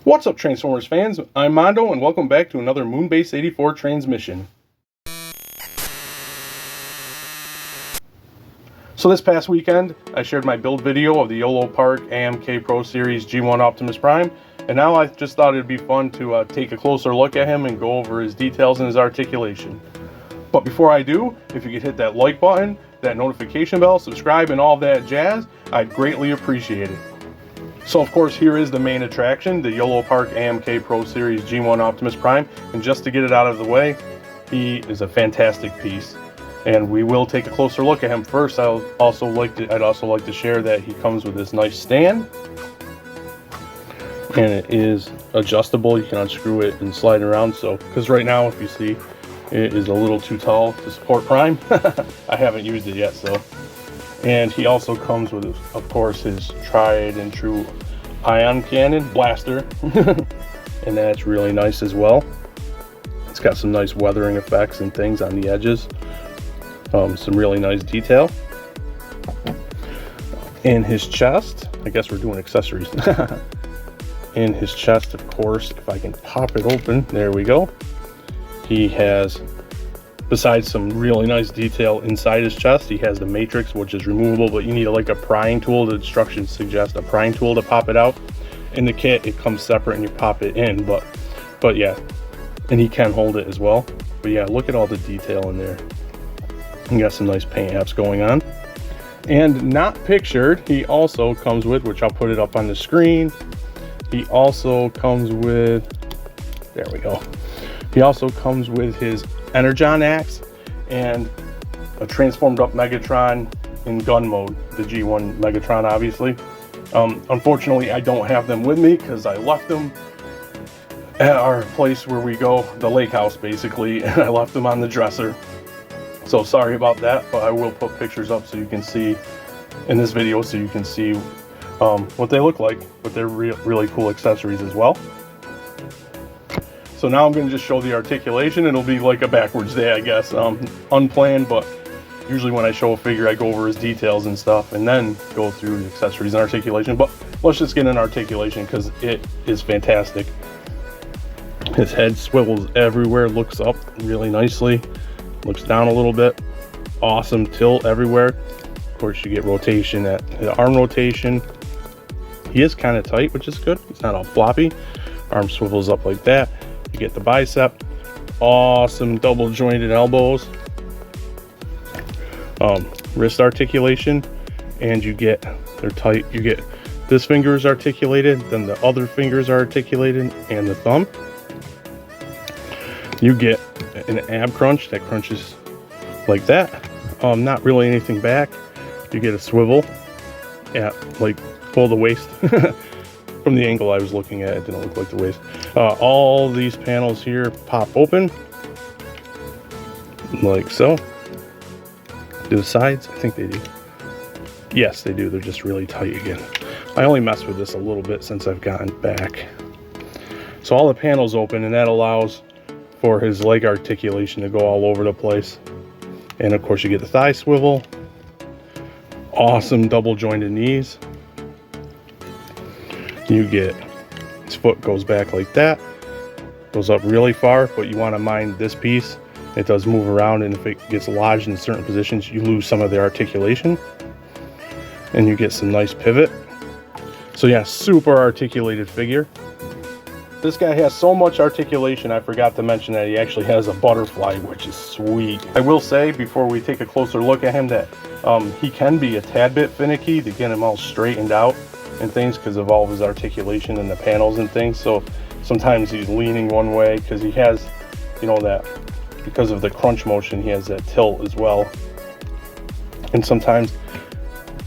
What's up, Transformers fans? I'm Mondo, and welcome back to another Moonbase 84 transmission. So this past weekend, I shared my build video of the Yolopark AMK PRO Series G1 Optimus Prime, and now I just thought it'd be fun to take a closer look at him and go over his details and his articulation. But before I do, if you could hit that like button, that notification bell, subscribe, and all that jazz, I'd greatly appreciate it. So of course, here is the main attraction, the Yolopark AMK PRO Series G1 Optimus Prime, and just to get it out of the way, he is a fantastic piece. And we will take a closer look at him. First, I'd also like to share that he comes with this nice stand, and it is adjustable. You can unscrew it and slide it around. So, because right now, if you see, it is a little too tall to support Prime. I haven't used it yet, so. And he also comes with, of course, his tried and true ion cannon blaster, and that's really nice as well. It's got some nice weathering effects and things on the edges. Some really nice detail. In his chest, I guess we're doing accessories. In his chest, of course, if I can pop it open, there we go. He has, besides some really nice detail inside his chest, he has the matrix, which is removable, but you need like a prying tool. The instructions suggest a prying tool to pop it out. In the kit, it comes separate and you pop it in, but yeah, and he can hold it as well. But yeah, look at all the detail in there. You got some nice paint apps going on. And not pictured, he also comes with, which I'll put it up on the screen, he also comes with, there we go. He also comes with his Energon axe and a transformed up Megatron in gun mode, the G1 Megatron, obviously. Unfortunately, I don't have them with me because I left them at our place where we go, the lake house basically, and I left them on the dresser. So sorry about that, but I will put pictures up so you can see in this video, so you can see what they look like, but they're really cool accessories as well. So now I'm going to just show the articulation. It'll be like a backwards day, I guess, unplanned, but usually when I show a figure, I go over his details and stuff and then go through the accessories and articulation. But let's just get an articulation because it is fantastic. His head swivels everywhere, looks up really nicely, looks down a little bit. Awesome tilt everywhere. Of course, you get rotation at the arm rotation. He is kind of tight, which is good. It's not all floppy. Arm swivels up like that. You get the bicep. Awesome double jointed elbows. Wrist articulation, and you get, they're tight. You get this finger is articulated, then the other fingers are articulated, and the thumb. You get an ab crunch that crunches like that. Not really anything back. You get a swivel at like pull the waist. From the angle I was looking at, it didn't look like the waist. All these panels here pop open like so. Do the sides? I think they do. Yes, they do. They're just really tight again. I only messed with this a little bit since I've gotten back. So all the panels open, and that allows for his leg articulation to go all over the place. And of course you get the thigh swivel. Awesome double jointed knees. You get his foot goes back like that, goes up really far, but you want to mind this piece. It does move around, and if it gets lodged in certain positions, you lose some of the articulation, and you get some nice pivot. So yeah, super articulated figure. This guy has so much articulation, I forgot to mention that he actually has a butterfly, which is sweet. I will say, before we take a closer look at him, that he can be a tad bit finicky to get him all straightened out and things because of all of his articulation and the panels and things. So sometimes he's leaning one way because he has, you know, that because of the crunch motion, he has that tilt as well. And sometimes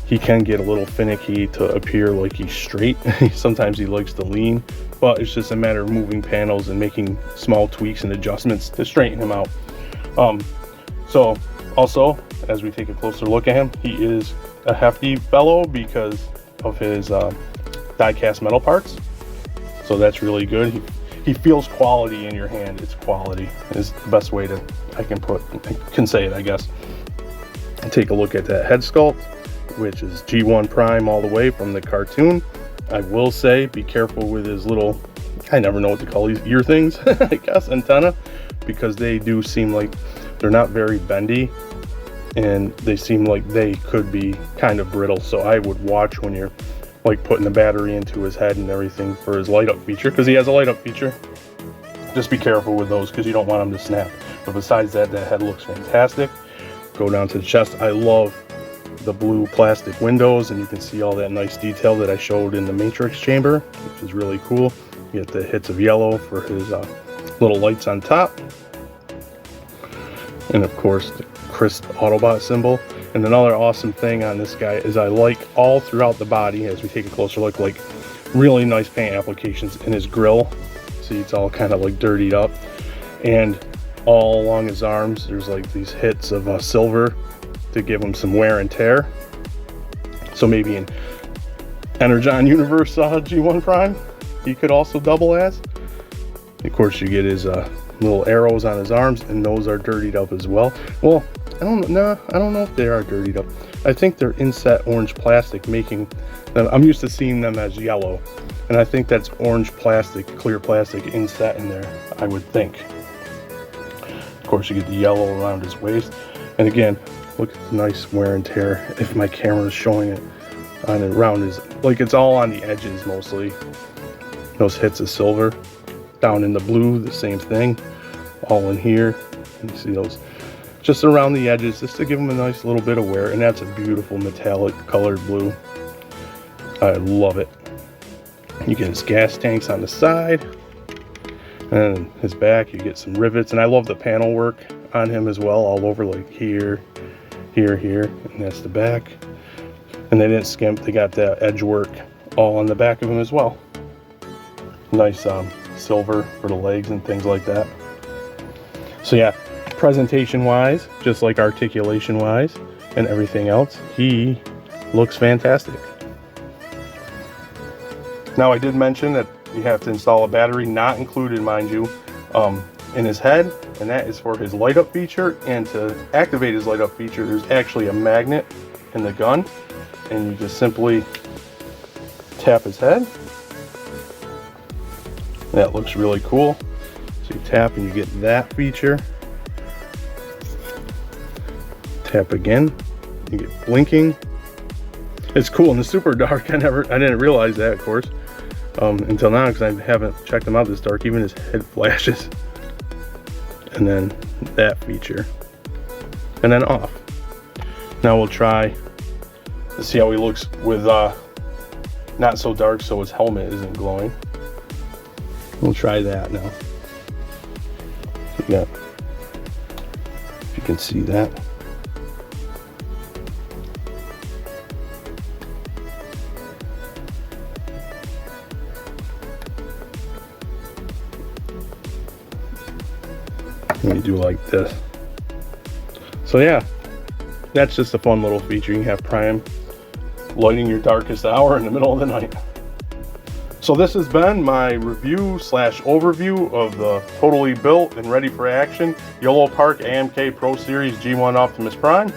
he can get a little finicky to appear like he's straight. Sometimes he likes to lean, but it's just a matter of moving panels and making small tweaks and adjustments to straighten him out. So also, as we take a closer look at him, he is a hefty fellow because of his die-cast metal parts. So that's really good. He feels quality in your hand. It's quality is the best way to I can say it, I guess. Take a look at that head sculpt, which is G1 Prime all the way from the cartoon. I will say be careful with his little I never know what to call these ear things, I guess, antenna, because they do seem like they're not very bendy, and they seem like they could be kind of brittle. So I would watch when you're like putting the battery into his head and everything for his light up feature, because he has a light up feature. Just be careful with those because you don't want them to snap. But besides that, that head looks fantastic. Go down to the chest. I love the blue plastic windows, and you can see all that nice detail that I showed in the matrix chamber, which is really cool. You get the hits of yellow for his little lights on top, and of course the crisp Autobot symbol. And another awesome thing on this guy is I like all throughout the body, as we take a closer look, like really nice paint applications in his grill. See, it's all kind of like dirtied up, and all along his arms there's like these hits of silver to give him some wear and tear. So maybe in Energon Universe G1 Prime he could also double as. Of course, you get his little arrows on his arms, and those are dirtied up as well. Well, I don't know if they are dirtied up. I think they're inset orange plastic, making them, I'm used to seeing them as yellow, and I think that's orange plastic, clear plastic inset in there, I would think. Of course, you get the yellow around his waist, and again, look at the nice wear and tear. If my camera is showing it on and around his, like, it's all on the edges mostly. Those hits of silver. Down in the blue, the same thing. All in here. You see those just around the edges, just to give them a nice little bit of wear. And that's a beautiful metallic colored blue. I love it. You get his gas tanks on the side, and his back, you get some rivets. And I love the panel work on him as well, all over, like here, here, and that's the back. And they didn't skimp, they got that edge work all on the back of him as well. Nice silver for the legs and things like that. So yeah, presentation wise, just like articulation wise and everything else, he looks fantastic. Now, I did mention that you have to install a battery, not included, mind you, in his head, and that is for his light up feature. And to activate his light up feature, there's actually a magnet in the gun, and you just simply tap his head. That looks really cool. So you tap and you get that feature. Tap again, you get blinking. It's cool in the super dark. I didn't realize that, of course, until now, because I haven't checked him out this dark. Even his head flashes. And then that feature, and then off. Now we'll try to see how he looks with not so dark, so his helmet isn't glowing. We'll try that now. Yeah, if you can see that. Let me do like this. So yeah, that's just a fun little feature. You can have Prime lighting your darkest hour in the middle of the night. So this has been my review slash overview of the totally built and ready for action Yolopark AMK Pro Series G1 Optimus Prime.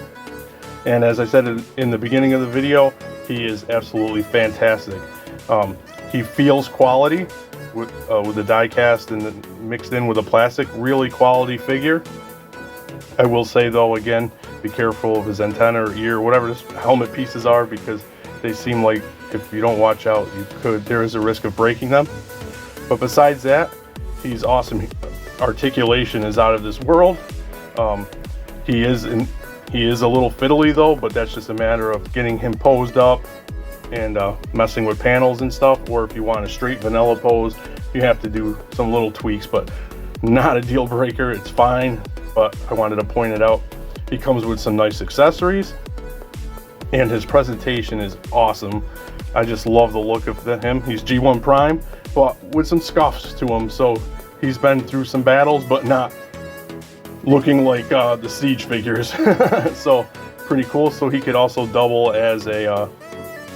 And as I said in the beginning of the video, he is absolutely fantastic. He feels quality with the die cast and mixed in with the plastic. Really quality figure. I will say though, again, be careful of his antenna or ear, whatever his helmet pieces are, because they seem like, if you don't watch out, there is a risk of breaking them. But besides that, he's awesome. Articulation is out of this world. He is a little fiddly though, but that's just a matter of getting him posed up and messing with panels and stuff. Or if you want a straight vanilla pose, you have to do some little tweaks, but not a deal breaker. It's fine, but I wanted to point it out. He comes with some nice accessories, and his presentation is awesome. I just love the look of him. He's G1 Prime, but with some scuffs to him. So he's been through some battles, but not looking like the Siege figures. So pretty cool. So he could also double as a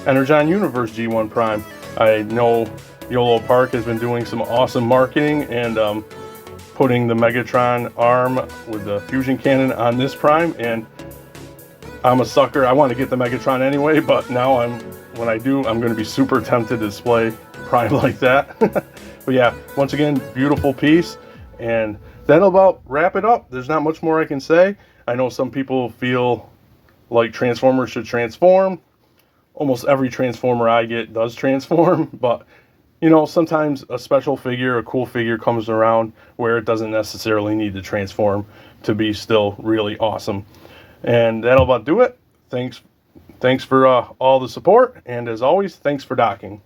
Energon Universe G1 Prime. I know Yolopark has been doing some awesome marketing and putting the Megatron arm with the fusion cannon on this Prime, and I'm a sucker. I want to get the Megatron anyway, but now when I do, I'm going to be super tempted to display Prime like that. But yeah, once again, beautiful piece. And that'll about wrap it up. There's not much more I can say. I know some people feel like Transformers should transform. Almost every Transformer I get does transform, but you know, sometimes a special figure, a cool figure comes around where it doesn't necessarily need to transform to be still really awesome. And that'll about do it. Thanks for all the support, and as always, thanks for docking.